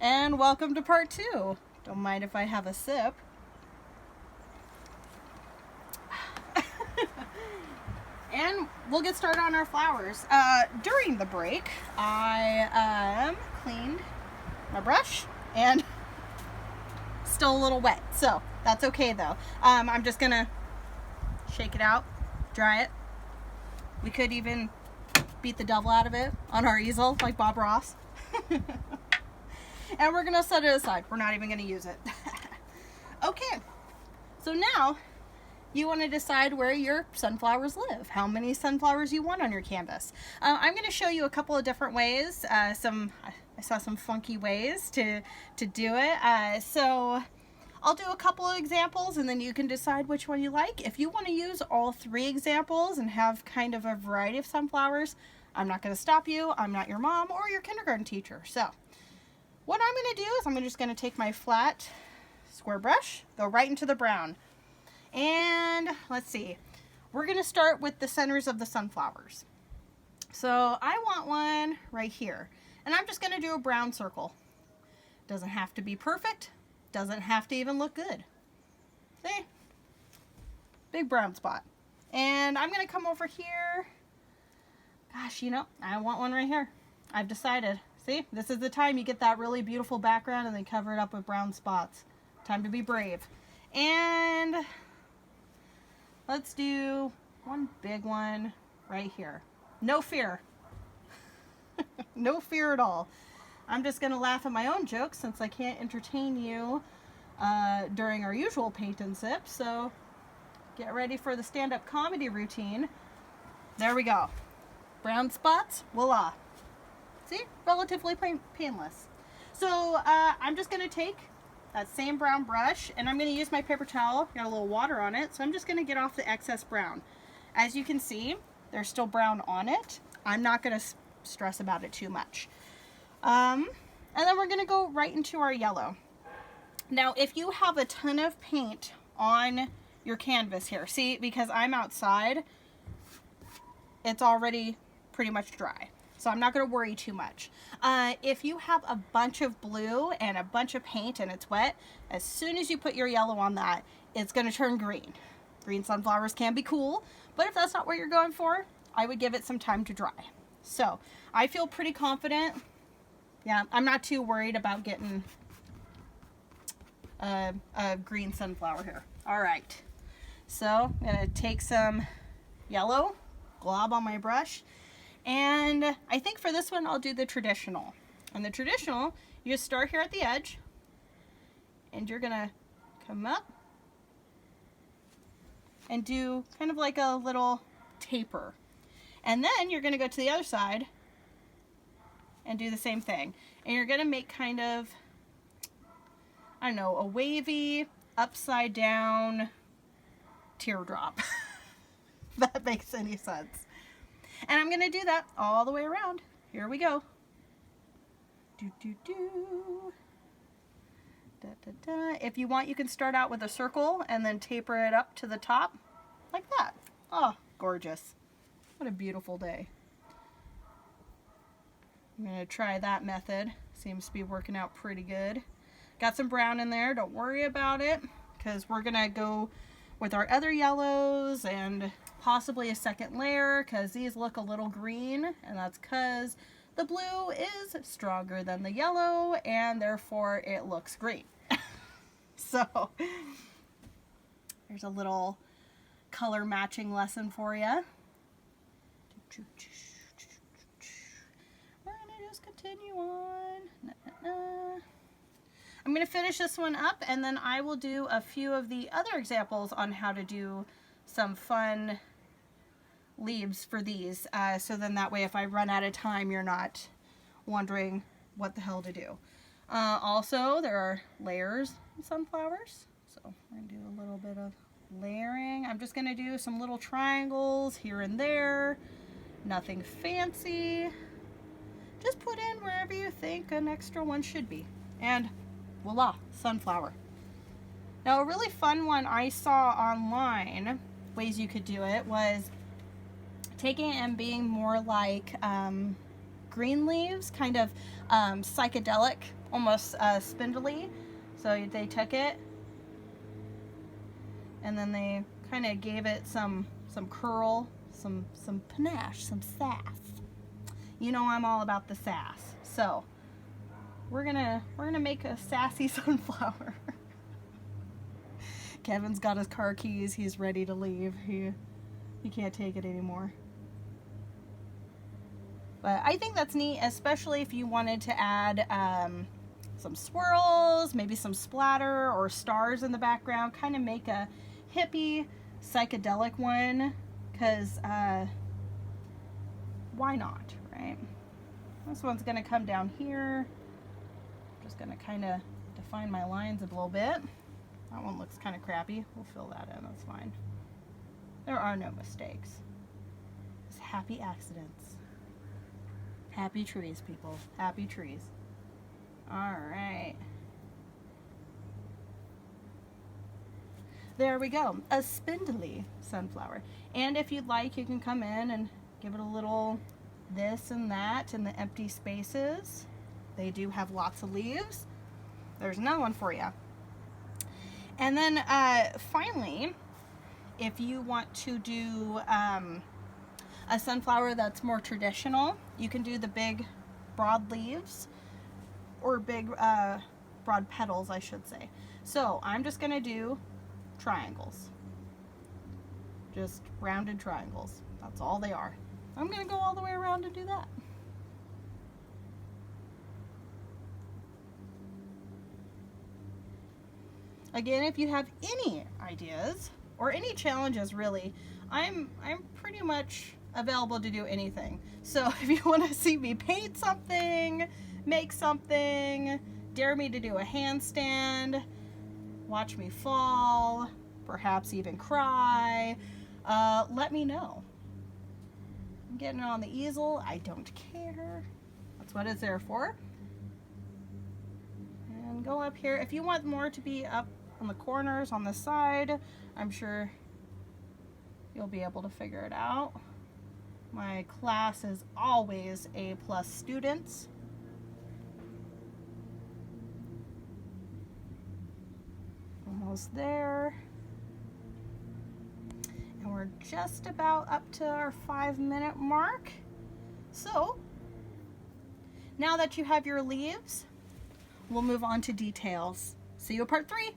And welcome to part 2. Don't mind if I have a sip. And we'll get started on our flowers. During the break, I cleaned my brush and still a little wet. So that's okay though. I'm just gonna shake it out, dry it. We could even beat the devil out of it on our easel like Bob Ross. And we're gonna set it aside. We're not even gonna use it. Okay, so now you want to decide where your sunflowers live, how many sunflowers you want on your canvas. I'm going to show you a couple of different ways. I saw some funky ways to do it. So I'll do a couple of examples and then you can decide which one you like. If you want to use all 3 examples and have kind of a variety of sunflowers, I'm not going to stop you. I'm not your mom or your kindergarten teacher. So what I'm going to do is I'm just going to take my flat square brush, go right into the brown. And let's see, we're going to start with the centers of the sunflowers. So I want one right here. And I'm just going to do a brown circle. Doesn't have to be perfect. Doesn't have to even look good. See? Big brown spot. And I'm going to come over here. Gosh, I want one right here. I've decided. See, this is the time you get that really beautiful background and then cover it up with brown spots. Time to be brave. And let's do one big one right here. No fear. No fear at all. I'm just going to laugh at my own jokes since I can't entertain you during our usual paint and sip. So get ready for the stand-up comedy routine. There we go. Brown spots, voila. See? Relatively painless. So I'm just going to take that same brown brush and I'm going to use my paper towel. Got a little water on it, so I'm just going to get off the excess brown. As you can see, there's still brown on it. I'm not going to stress about it too much. And then we're going to go right into our yellow. Now if you have a ton of paint on your canvas here, see, because I'm outside, it's already pretty much dry. So I'm not going to worry too much. If you have a bunch of blue and a bunch of paint and it's wet, as soon as you put your yellow on that, it's going to turn green. Green sunflowers can be cool, but if that's not what you're going for, I would give it some time to dry. So I feel pretty confident. Yeah, I'm not too worried about getting a green sunflower here. All right. So I'm going to take some yellow, glob on my brush. And I think for this one, I'll do the traditional. And the traditional, you just start here at the edge. And you're going to come up. And do kind of like a little taper. And then you're going to go to the other side. And do the same thing. And you're going to make kind of, I don't know, a wavy, upside down teardrop. If that makes any sense. And I'm going to do that all the way around. Here we go. Do, do, do. Da, da, da. If you want, you can start out with a circle and then taper it up to the top like that. Oh, gorgeous. What a beautiful day. I'm going to try that method. Seems to be working out pretty good. Got some brown in there. Don't worry about it because we're going to go with our other yellows and possibly a second layer because these look a little green, and that's because the blue is stronger than the yellow and therefore it looks green. So here's a little color matching lesson for you. I'm gonna just continue on. I'm going to finish this one up and then I will do a few of the other examples on how to do some fun leaves for these. So then that way if I run out of time, you're not wondering what the hell to do. Also, there are layers in sunflowers. So I'm going to do a little bit of layering. I'm just going to do some little triangles here and there. Nothing fancy. Just put in wherever you think an extra one should be. And voila, sunflower. Now a really fun one I saw online, ways you could do it, was taking it and being more like green leaves, kind of psychedelic almost spindly. So they took it and then they kind of gave it some curl, some panache, some sass. You know I'm all about the sass. So we're gonna make a sassy sunflower. Kevin's got his car keys. He's ready to leave. He can't take it anymore. But I think that's neat, especially if you wanted to add some swirls, maybe some splatter or stars in the background. Kind of make a hippie, psychedelic one, because why not, right? This one's going to come down here. Just going to kind of define my lines a little bit. That one looks kind of crappy. We'll fill that in. That's fine. There are no mistakes. It's happy accidents. Happy trees, people. Happy trees. All right. There we go. A spindly sunflower. And if you'd like, you can come in and give it a little this and that in the empty spaces. They do have lots of leaves. There's another one for you. And then finally, if you want to do a sunflower that's more traditional, you can do the big broad leaves, or big broad petals, I should say. So I'm just going to do triangles. Just rounded triangles. That's all they are. I'm going to go all the way around and do that. Again, if you have any ideas or any challenges, really, I'm pretty much available to do anything. So if you want to see me paint something, make something, dare me to do a handstand, watch me fall, perhaps even cry, let me know. I'm getting it on the easel. I don't care. That's what it's there for. And go up here. If you want more to be up on the corners, on the side, I'm sure you'll be able to figure it out. My class is always A+ students. Almost there. And we're just about up to our 5-minute mark. So now that you have your leaves, we'll move on to details. See you at part 3.